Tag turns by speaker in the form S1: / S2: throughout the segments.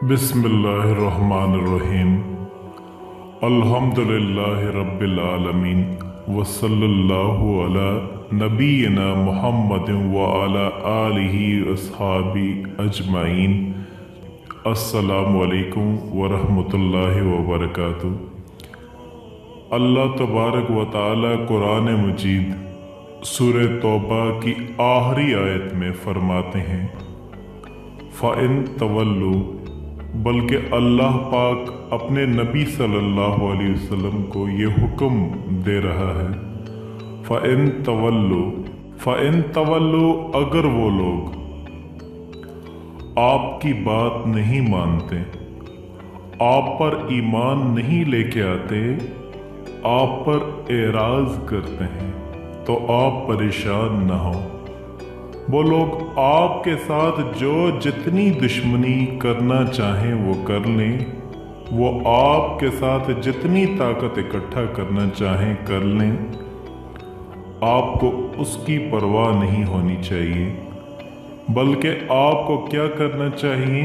S1: बिस्मिल्लाहिर्रहमानिर्रहीम। अल्हम्दुलिल्लाहि रब्बिल आलमीन वसल्लल्लाहु अला नबीना मुहम्मदिन व अला आलिहि अस्हाबी अजमाइन। अस्सलामु अलैकुम व रहमतुल्लाहि व बरकातुहू। अल्लाह तबारक व तआला कुरान मजीद सूरह तौबा की आखिरी आयत में फरमाते हैं, फ़इन तवल्लु, बल्कि अल्लाह पाक अपने नबी सल्लल्लाहु अलैहि वसल्लम को ये हुक्म दे रहा है, फ़इन तवल्लु, अगर वो लोग आपकी बात नहीं मानते, आप पर ईमान नहीं लेके आते, आप पर एराज करते हैं, तो आप परेशान ना हो। वो लोग आपके साथ जो जितनी दुश्मनी करना चाहें वो कर लें, वो आपके साथ जितनी ताकत इकट्ठा करना चाहें कर लें, आपको उसकी परवाह नहीं होनी चाहिए। बल्कि आपको क्या करना चाहिए?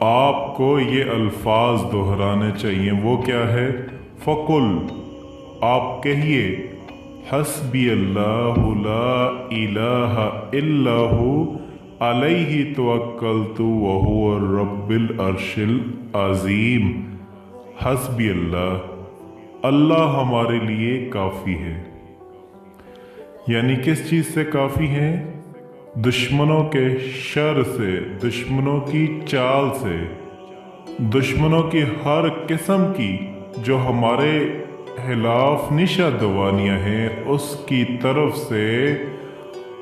S1: आपको ये अल्फाज दोहराने चाहिए। वो क्या है? फ़कुल, आप कहिए, हस्बी अल्लाहु ला इलाहा इल्लहु अलैहि तवक्कलतु व हुवा रब्बिल अर्शिल अज़ीम। हस्बी अल्लाह, अल्लाह हमारे लिए काफ़ी है। यानी किस चीज़ से काफ़ी है? दुश्मनों के शर से, दुश्मनों की चाल से, दुश्मनों की हर किस्म की जो हमारे खिलाफ निशा दवानियाँ हैं, उसकी तरफ से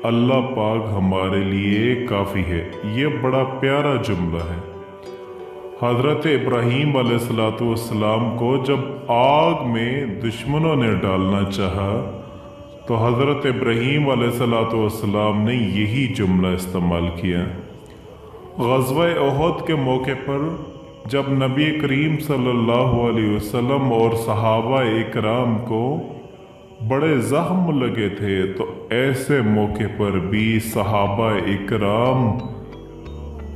S1: अल्लाह पाक हमारे लिए काफ़ी है। ये बड़ा प्यारा जुमला है। हज़रत इब्राहीम अलैहिस्सलाम को जब आग में दुश्मनों ने डालना चाहा, तो हज़रत इब्राहीम अलैहिस्सलाम ने यही जुमला इस्तेमाल किया। ग़ज़वा उहद के मौके पर जब नबी करीम सल्लल्लाहु अलैहि वसल्लम और सहाबा इकराम को बड़े ज़ख्म लगे थे, तो ऐसे मौके पर भी सहाबा इकराम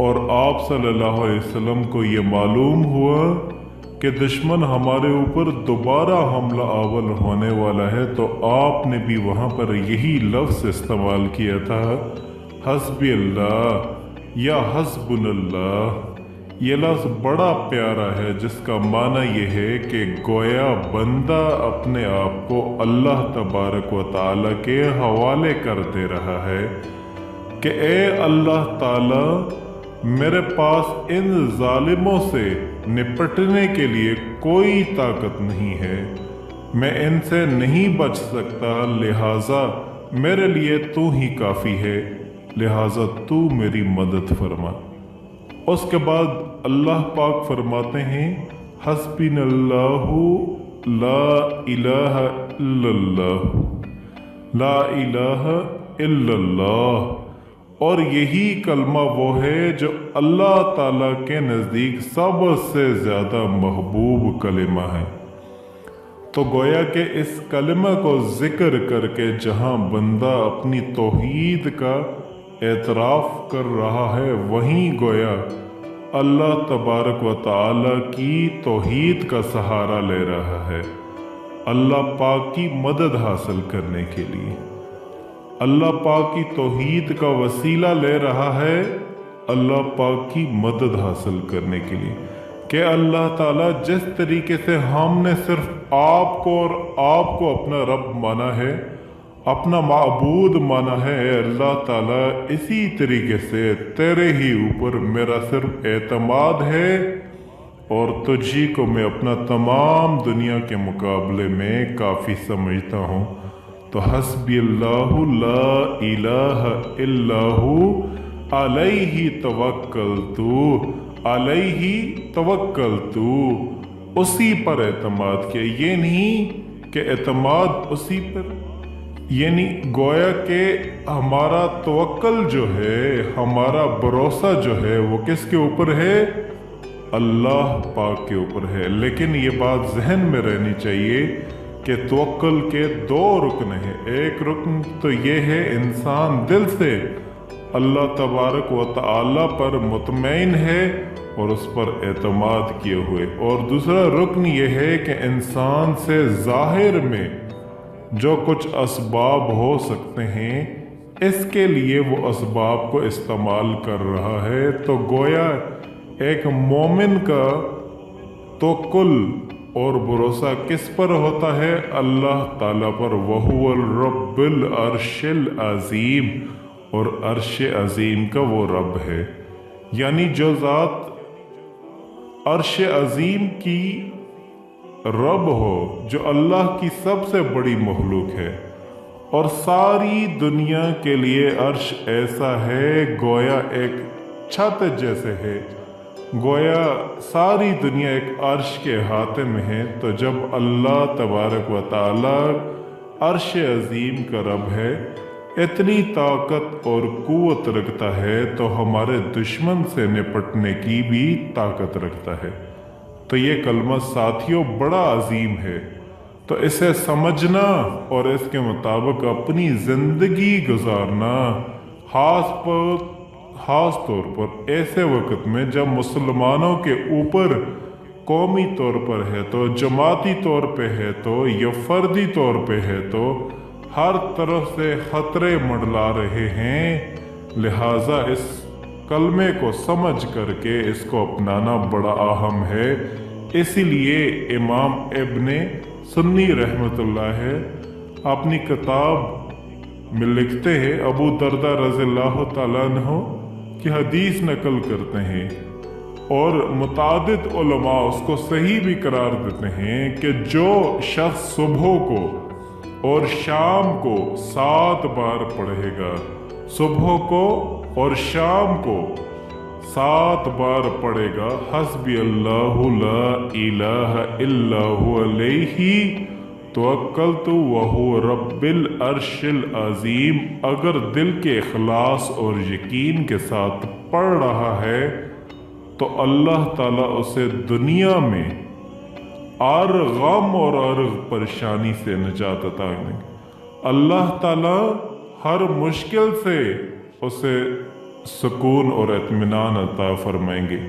S1: और आप सल्लल्लाहु अलैहि वसल्लम को ये मालूम हुआ कि दुश्मन हमारे ऊपर दोबारा हमला आवल होने वाला है, तो आपने भी वहाँ पर यही लफ्ज़ इस्तेमाल किया था, हस्बी अल्लाह या हस्बुनल्लाह। ये लफ्ज़ बड़ा प्यारा है, जिसका माना ये है कि गोया बंदा अपने आप को अल्लाह तबारक व तआला के हवाले कर दे रहा है कि ए अल्लाह ताला, मेरे पास इन जालिमों से निपटने के लिए कोई ताकत नहीं है, मैं इनसे नहीं बच सकता, लिहाजा मेरे लिए तू ही काफ़ी है, लिहाजा तू मेरी मदद फरमा। उसके बाद अल्लाह पाक फरमाते हैं, हस्बिनल्लाहु ला इलाहा इल्लल्लाह, ला इलाहा इल्लल्लाह। और यही कलमा वो है जो अल्लाह ताला के नज़दीक सबसे ज़्यादा महबूब कलमा है। तो गोया के इस कलमा को ज़िक्र करके जहाँ बंदा अपनी तौहीद का एतराफ़ कर रहा है, वहीं गोया अल्लाह तबारक व तआला की तौहीद का सहारा ले रहा है, अल्लाह पाक की मदद हासिल करने के लिए, अल्लाह पाक की तौहीद का वसीला ले रहा है, अल्लाह पाक की मदद हासिल करने के लिए। कि अल्लाह ताला जिस तरीके से हमने सिर्फ आपको और आपको अपना रब माना है, अपना माबूद माना है, अल्लाह ताला इसी तरीके से तेरे ही ऊपर मेरा सिर्फ एतमाद है और तुझी को मैं अपना तमाम दुनिया के मुकाबले में काफ़ी समझता हूँ। तो हस्बी अल्लाहु ला इलाहा इल्लहु अलैहि तवक्कलतु, अलैहि तवक्कलतु, उसी पर एतमाद किया। ये नहीं कि एतमाद उसी पर, यानी गोया के हमारा तवक्कल जो है, हमारा भरोसा जो है, वो किसके ऊपर है? अल्लाह पाक के ऊपर है। लेकिन ये बात जहन में रहनी चाहिए कि तवक्कुल के दो रुकन हैं। एक रुकन तो ये है इंसान दिल से अल्लाह तबारक व तआला पर मुतमईन है और उस पर एतमाद किए हुए। और दूसरा रुकन यह है कि इंसान से ज़ाहिर में जो कुछ असबाब हो सकते हैं इसके लिए वो असबाब को इस्तेमाल कर रहा है। तो गोया एक मोमिन का तवक्कुल और भरोसा किस पर होता है? अल्लाह ताला पर। वहुवल रब्बिल अर्शिल अजीम, और अर्श अजीम का वो रब है, यानी जो ज़ात अर्श अजीम की रब हो, जो अल्लाह की सबसे बड़ी मखलूक है। और सारी दुनिया के लिए अर्श ऐसा है गोया एक छत जैसे है, गोया सारी दुनिया एक अर्श के हाथे में है। तो जब अल्लाह तबारक व तआला अर्श अजीम का रब है, इतनी ताकत और कुव्वत रखता है, तो हमारे दुश्मन से निपटने की भी ताकत रखता है। तो ये कलमा साथियों बड़ा अजीम है। तो इसे समझना और इसके मुताबिक अपनी ज़िंदगी गुजारना, खास तौर पर ऐसे वक्त में जब मुसलमानों के ऊपर कौमी तौर पर है तो, जमाती तौर पे है तो, या फर्दी तौर पे है तो, हर तरफ से खतरे मंडला रहे हैं। लिहाजा इस कलमे को समझ करके इसको अपनाना बड़ा अहम है। इसीलिए इमाम इब्ने सुन्नी रहमतुल्लाह अपनी किताब में लिखते हैं, अबू दरदा रज़ियल्लाहु तआला अन्हु की हदीस नकल करते हैं और मुतादिद उलमा उसको सही भी करार देते हैं कि जो शख्स सुबह को और शाम को 7 बार पढ़ेगा, सुबह को और शाम को 7 बार पढ़ेगा, हस्बी अल्लाहु ला इलाहा इल्ला हु अलैहि तवक्कलतु व हुवा रब्बिल अर्शिल अजीम, अगर दिल के इखलास और यकीन के साथ पढ़ रहा है तो अल्लाह ताला उसे दुनिया में हर गम और हर परेशानी से निजात अता करेंगे। अल्लाह ताला हर मुश्किल से उसे सुकून और इत्मीनान अता फरमाएंगे।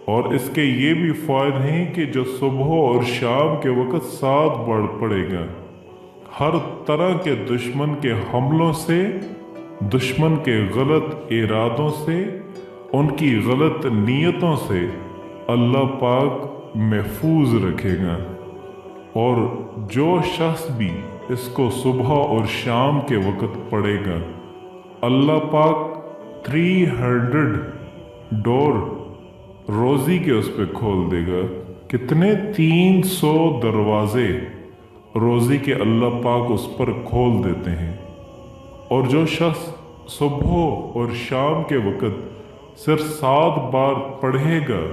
S1: और इसके ये भी फ़ायदे हैं कि जो सुबह और शाम के वक़्त 7 बार पड़ेगा, हर तरह के दुश्मन के हमलों से, दुश्मन के गलत इरादों से, उनकी गलत नीयतों से अल्लाह पाक महफूज रखेगा। और जो शख्स भी इसको सुबह और शाम के वक़्त पढ़ेगा, अल्लाह पाक 300 डोर रोज़ी के उस पर खोल देगा। कितने? 300 दरवाजे रोज़ी के अल्लाह पाक उस पर खोल देते हैं। और जो शख्स सुबह और शाम के वक़्त सिर्फ 7 बार पढ़ेगा,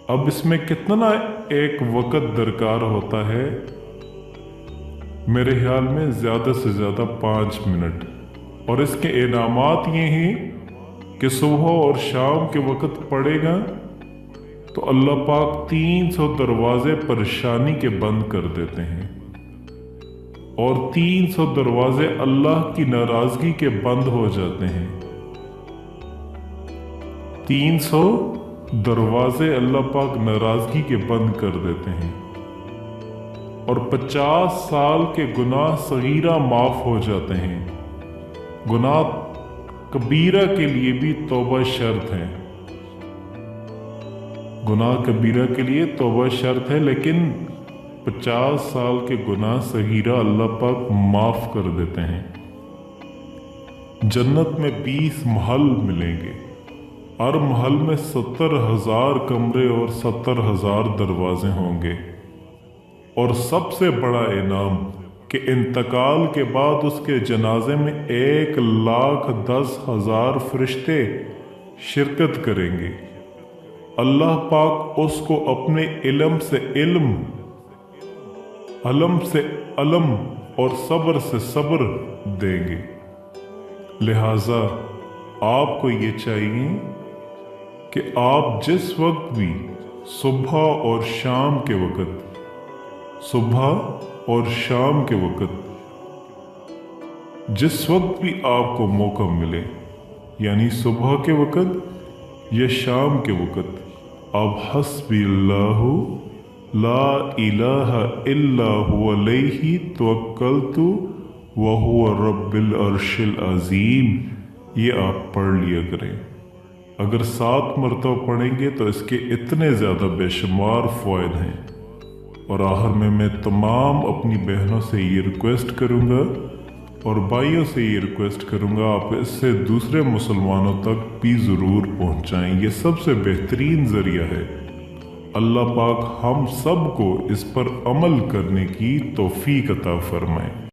S1: अब इसमें कितना एक वक़्त दरकार होता है? मेरे ख्याल में ज़्यादा से ज़्यादा 5 मिनट। और इसके इनामात ये हैं कि सुबह और शाम के वक़्त पढ़ेगा तो अल्लाह पाक 300 दरवाजे परेशानी के बंद कर देते हैं, और 300 दरवाजे अल्लाह की नाराज़गी के बंद हो जाते हैं। 300 दरवाजे अल्लाह पाक नाराज़गी के बंद कर देते हैं। और 50 साल के गुनाह सगीरा माफ़ हो जाते हैं। गुनाह कबीरा के लिए भी तौबा शर्त है। गुनाह कबीरा के लिए तौबा शर्त है, लेकिन 50 साल के गुनाह सगीरा अल्लाह पाक माफ़ कर देते हैं। जन्नत में 20 महल मिलेंगे, हर महल में 70,000 कमरे और 70,000 दरवाजे होंगे। और सबसे बड़ा इनाम कि इंतकाल के बाद उसके जनाजे में 1,10,000 फरिश्ते शिरकत करेंगे। अल्लाह पाक उसको अपने इल्म से इल्म, अलम से अलम और सब्र से सब्र देंगे। लिहाजा आपको ये चाहिए कि आप जिस वक्त भी सुबह और शाम के वक़्त, सुबह और शाम के वक़्त जिस वक्त भी आपको मौका मिले, यानी सुबह के वक़्त یا شام کے وقت آپ حسبی اللہ لا الہ الا هو علیہ توکلت وہو رب العرش العظیم یہ آپ پڑھ لیا کریں۔ اگر 7 مرتبہ پڑھیں گے تو اس کے اتنے زیادہ بے شمار فوائد ہیں۔ اور آخر میں تمام اپنی بہنوں سے یہ ریکویسٹ کروں گا اور بھائیوں سے یہ ریکویسٹ کروں گا، آپ اس سے دوسرے مسلمانوں تک بھی ضرور پہنچائیں۔ یہ سب سے بہترین ذریعہ ہے۔ اللہ پاک ہم سب کو اس پر عمل کرنے کی توفیق عطا فرمائے۔